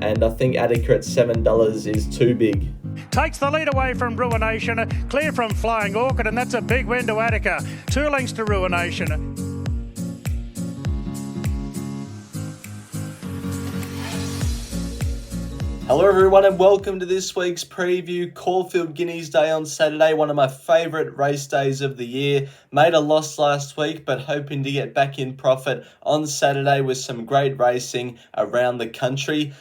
and I think Attica at $7 is too big. Takes the lead away from Ruination, clear from Flying Orchid, and that's a big win to Attica. 2 lengths to Ruination. Hello everyone and welcome to this week's preview. Caulfield Guineas Day on Saturday, one of my favourite race days of the year. Made a loss last week but hoping to get back in profit on Saturday with some great racing around the country.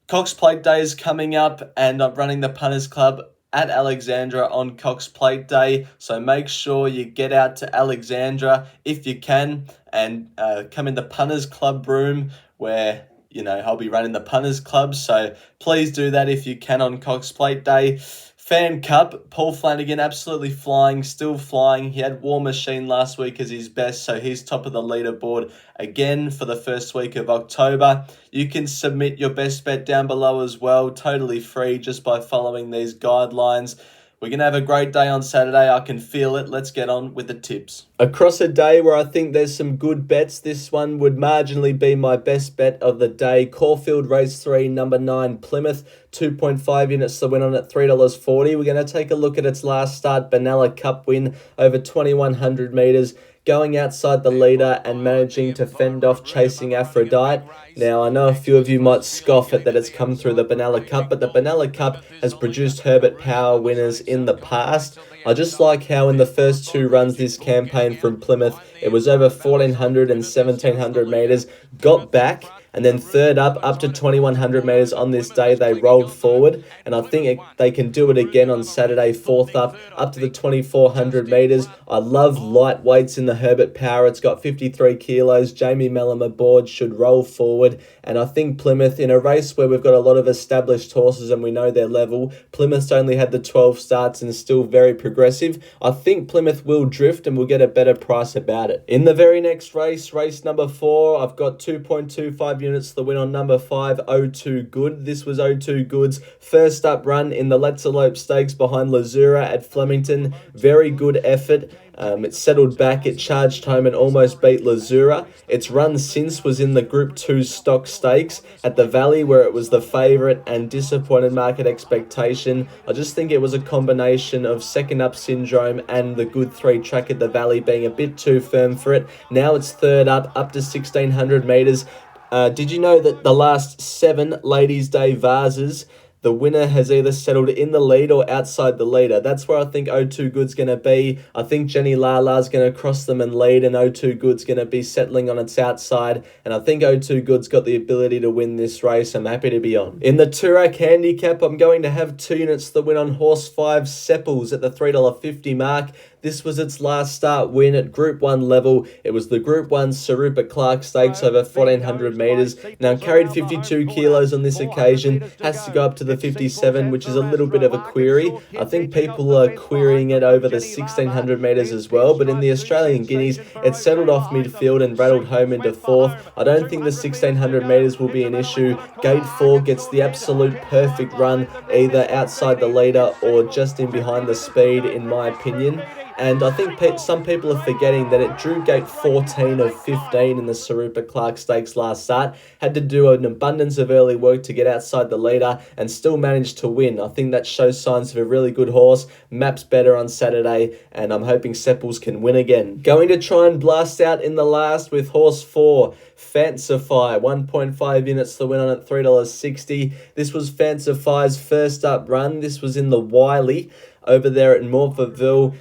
Cox Plate Day is coming up and I'm running the Punters Club at Alexandra on Cox Plate Day, so make sure you get out to Alexandra if you can and come in the Punters Club room where I'll be running the Punters Club, so please do that if you can on Cox Plate Day. Fan Cup, Paul Flanagan absolutely flying, still flying. He had War Machine last week as his best, so he's top of the leaderboard again for the first week of October. You can submit your best bet down below as well, totally free just by following these guidelines. We're going to have a great day on Saturday. I can feel it. Let's get on with the tips. Across a day where I think there's some good bets, this one would marginally be my best bet of the day. Caulfield Race 3, number 9, Plymouth, 2.5 units to win on at $3.40. We're going to take a look at its last start, Benalla Cup win over 2,100 metres. Going outside the leader and managing to fend off Chasing Aphrodite. Now, I know a few of you might scoff at that it's come through the Benalla Cup, but the Benalla Cup has produced Herbert Power winners in the past. I just like how in the first 2 runs this campaign from Plymouth, it was over 1,400 and 1,700 metres, got back, and then third up to 2,100 metres on this day, they rolled forward. And I think they can do it again on Saturday, fourth up to the 2,400 metres. I love lightweights in the Herbert Power. It's got 53 kilos. Jamie Mellum aboard should roll forward. And I think Plymouth, in a race where we've got a lot of established horses and we know their level, Plymouth's only had the 12 starts and still very progressive. I think Plymouth will drift and we'll get a better price about it. In the very next race, race number 4, I've got 2.25 units to the win on number 5, O2 Good. This was O2 Good's first up run in the Let's Elope Stakes behind Lazura at Flemington. Very good effort. It settled back, it charged home and almost beat Lazura. Its run since was in the Group 2 Stock Stakes at the Valley where it was the favourite and disappointed market expectation. I just think it was a combination of second up syndrome and the good 3 track at the Valley being a bit too firm for it. Now it's third up to 1,600 metres. Did you know that the last 7 Ladies' Day vases, the winner has either settled in the lead or outside the leader? That's where I think O2 Good's going to be. I think Jenny Lala's going to cross them and lead, and O2 Good's going to be settling on its outside. And I think O2 Good's got the ability to win this race. I'm happy to be on. In the Toorak Handicap, I'm going to have 2 units to win on horse 5, Sepples, at the $3.50 mark. This was its last start win at Group 1 level. It was the Group 1 Sarupa Clark Stakes over 1,400 metres. Now carried 52 kilos on this occasion. Has to go up to the 57, which is a little bit of a query. I think people are querying it over the 1,600 metres as well. But in the Australian Guineas, it settled off midfield and rattled home into 4th. I don't think the 1,600 metres will be an issue. Gate 4 gets the absolute perfect run, either outside the leader or just in behind the speed, in my opinion. And I think some people are forgetting that it drew gate 14 of 15 in the Sarupa Clark Stakes last start. Had to do an abundance of early work to get outside the leader and still managed to win. I think that shows signs of a really good horse. Maps better on Saturday, and I'm hoping Sepples can win again. Going to try and blast out in the last with horse 4, Fancify, 1.5 units to win on at $3.60. This was Fancify's first up run. This was in the Wiley over there at Morphettville,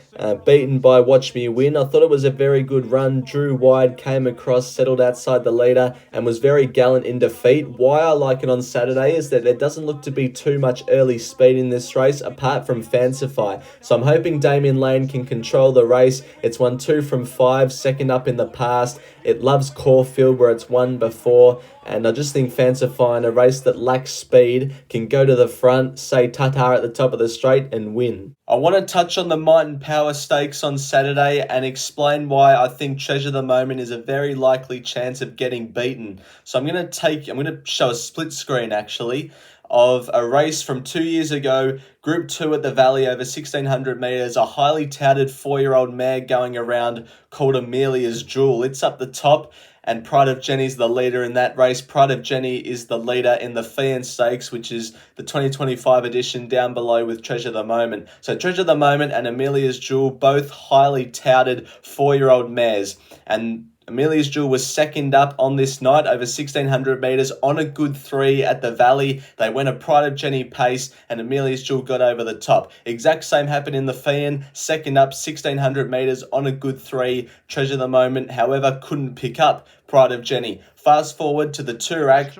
beaten by Watch Me Win. I thought it was a very good run, drew wide, came across, settled outside the leader, and was very gallant in defeat. Why I like it on Saturday is that there doesn't look to be too much early speed in this race, apart from Fancify. So I'm hoping Damien Lane can control the race. It's won 2 from 5, second up in the past. It loves Caulfield, where it's won before. And I just think Fancify, in a race that lacks speed, can go to the front, say Tatar at the top of the straight and win. I want to touch on the Might and Power Stakes on Saturday and explain why I think Treasure the Moment is a very likely chance of getting beaten. So I'm going to show a split screen actually. of a race from 2 years ago, Group 2 at the Valley over 1,600 metres, a highly touted 4-year-old mare going around called Amelia's Jewel. It's up the top, and Pride of Jenny's the leader in that race. Pride of Jenny is the leader in the Fian Stakes, which is the 2025 edition, down below with Treasure the Moment. So Treasure the Moment and Amelia's Jewel, both highly touted 4-year-old mares. And Amelia's Jewel was second up on this night over 1,600 metres on a good 3 at the Valley. They went a Pride of Jenny pace and Amelia's Jewel got over the top. Exact same happened in the Fian. Second up 1,600 metres on a good 3. Treasure the Moment, however, couldn't pick up Pride of Jenny. Fast forward to the Toorak,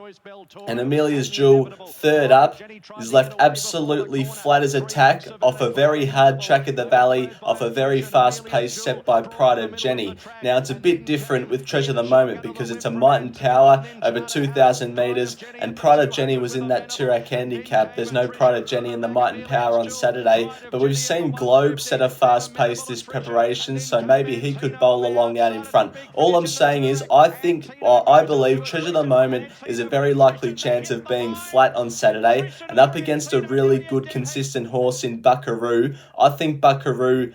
and Amelia's Jewel, third up, is left absolutely flat as a tack off a very hard track at the Valley, off a very fast pace set by Pride of Jenny. Now, it's a bit different with Treasure the Moment because it's a Might and Power over 2,000 metres, and Pride of Jenny was in that Toorak handicap. There's no Pride of Jenny in the Might and Power on Saturday, but we've seen Globe set a fast pace this preparation, so maybe he could bowl along out in front. All I'm saying is, I believe Treasure the Moment is a very likely chance of being flat on Saturday, and up against a really good consistent horse in Buckaroo. I think Buckaroo,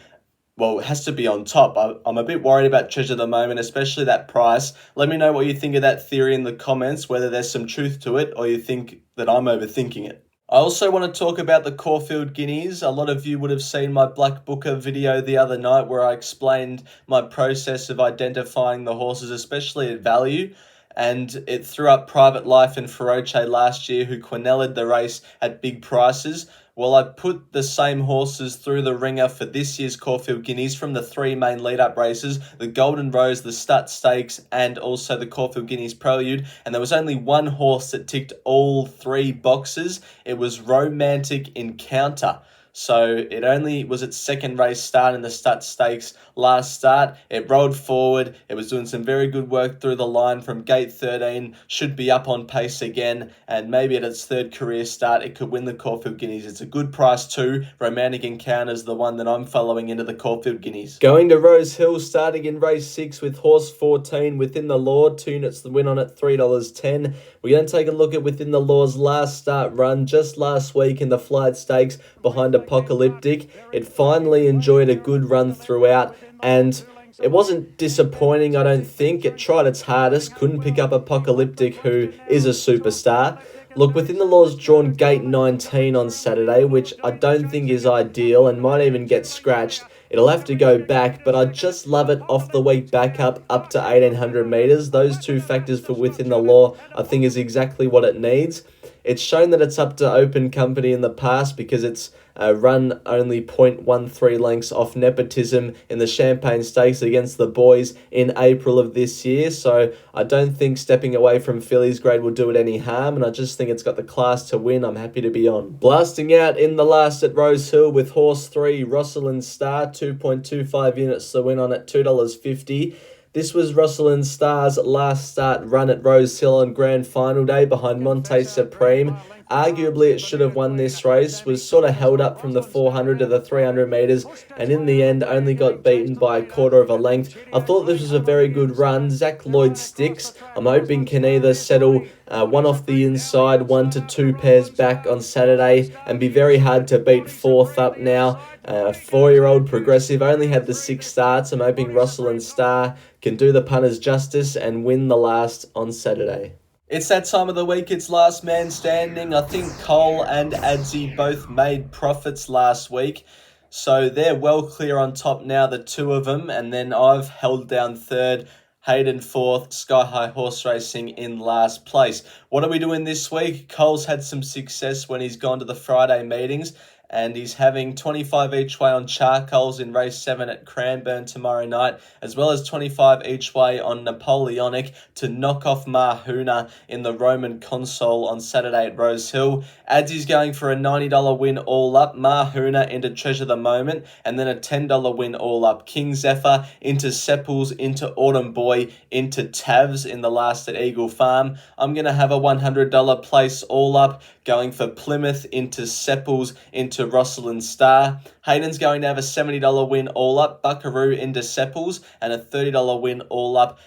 well, it has to be on top. I'm a bit worried about Treasure the Moment, especially that price. Let me know what you think of that theory in the comments, whether there's some truth to it or you think that I'm overthinking it. I also want to talk about the Caulfield Guineas. A lot of you would have seen my Black Booker video the other night where I explained my process of identifying the horses, especially at value. And it threw up Private Life and Feroce last year, who quinelled the race at big prices. Well, I put the same horses through the ringer for this year's Caulfield Guineas from the 3 main lead-up races, the Golden Rose, the Stud Stakes, and also the Caulfield Guineas Prelude. And there was only one horse that ticked all 3 boxes. It was Romantic Encounter. So it only was its second race start in the Stud Stakes last start. It rolled forward. It was doing some very good work through the line from gate 13. Should be up on pace again. And maybe at its third career start, it could win the Caulfield Guineas. It's a good price too. Romantic Encounter is the one that I'm following into the Caulfield Guineas. Going to Rosehill, starting in race 6 with horse 14, Within the Law. 2 units the win on it, $3.10. We're going to take a look at Within the Law's last start run just last week in the Flight Stakes behind Apocalyptic. It finally enjoyed a good run throughout, and it wasn't disappointing, I don't think. It tried its hardest, couldn't pick up Apocalyptic, who is a superstar. Look, Within the Law's drawn gate 19 on Saturday, which I don't think is ideal and might even get scratched. It'll have to go back, but I just love it off the week back up to 1,800 metres. Those 2 factors for Within the Law, I think, is exactly what it needs. It's shown that it's up to open company in the past because it's run only 0.13 lengths off Nepotism in the Champagne Stakes against the boys in April of this year. So I don't think stepping away from Fillies grade will do it any harm, and I just think it's got the class to win. I'm happy to be on. Blasting out in the last at Rosehill with horse 3, Rosalind Star, 2.25 units to win on at $2.50. This was Rosalind Star's last start run at Rosehill on Grand Final day behind Monte Supreme. Arguably, it should have won this race, was sort of held up from the 400 to the 300 metres, and in the end only got beaten by a quarter of a length. I thought this was a very good run. Zach Lloyd sticks. I'm hoping can either settle one off the inside, 1 to 2 pairs back on Saturday, and be very hard to beat 4th up now. 4-year-old Progressive only had the 6 starts. I'm hoping Rosalind Star can do the punters justice and win the last on Saturday. It's that time of the week, it's last man standing. I think Cole and Adzi both made profits last week, so they're well clear on top now, the 2 of them, and then I've held down 3rd, Hayden 4th, Sky High Horse Racing in last place. What are we doing this week? Cole's had some success when he's gone to the Friday meetings, and he's having 25 each way on Charcoals in race 7 at Cranbourne tomorrow night, as well as 25 each way on Napoleonic to knock off Mahuna in the Roman Console on Saturday at Rosehill. Adzi's going for a $90 win all up, Mahuna into Treasure the Moment, and then a $10 win all up. King Zephyr into Sepples, into Autumn Boy, into Tavs in the last at Eagle Farm. I'm going to have a $100 place all up, going for Plymouth into Sepples, into Rosalind Star. Hayden's going to have a $70 win all up, Buckaroo into Sepples, and a $30 win all up,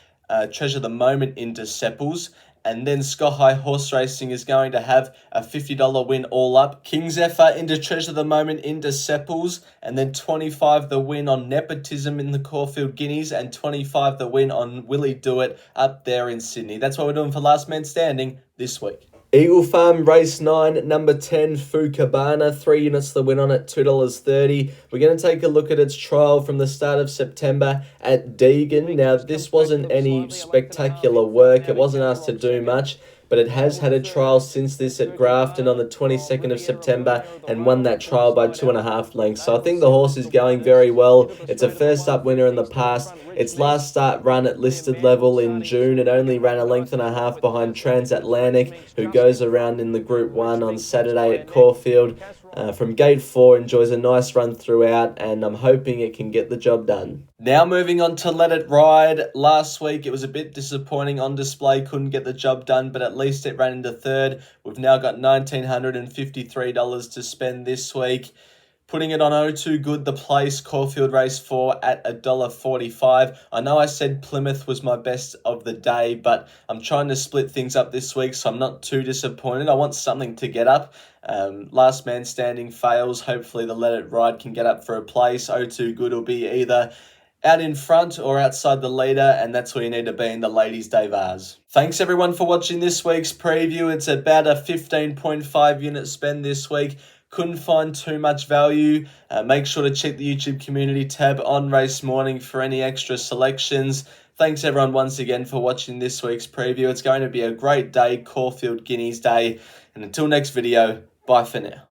Treasure the Moment into Sepples. And then Sky High Horse Racing is going to have a $50 win all up. King's Effort into Treasure the Moment into Sepples, and then 25 the win on Nepotism in the Caulfield Guineas, and 25 the win on Willie Do It up there in Sydney. That's what we're doing for Last Man Standing this week. Eagle Farm Race 9, number 10, Fukabana, 3 units the win on it, $2.30. We're going to take a look at its trial from the start of September at Deagon. Now, this wasn't any spectacular work. It wasn't asked to do much, but it has had a trial since this at Grafton on the 22nd of September and won that trial by 2.5 lengths. So I think the horse is going very well. It's a first up winner in the past. Its last start run at listed level in June, it only ran a length and a half behind Transatlantic, who goes around in the Group 1 on Saturday at Caulfield. From gate 4, enjoys a nice run throughout, and I'm hoping it can get the job done. Now moving on to Let It Ride. Last week it was a bit disappointing on display, couldn't get the job done, but at least it ran into third. We've now got $1,953 to spend this week. Putting it on 0-2 Good, the place, Caulfield Race 4 at $1.45. I know I said Plymouth was my best of the day, but I'm trying to split things up this week, so I'm not too disappointed. I want something to get up. Last Man Standing fails. Hopefully the Let It Ride can get up for a place. 0-2 Good will be either out in front or outside the leader, and that's where you need to be in the Ladies' Day Vars. Thanks everyone for watching this week's preview. It's about a 15.5 unit spend this week. Couldn't find too much value. Make sure to check the YouTube community tab on race morning for any extra selections. Thanks everyone once again for watching this week's preview. It's going to be a great day, Caulfield Guineas Day. And until next video, bye for now.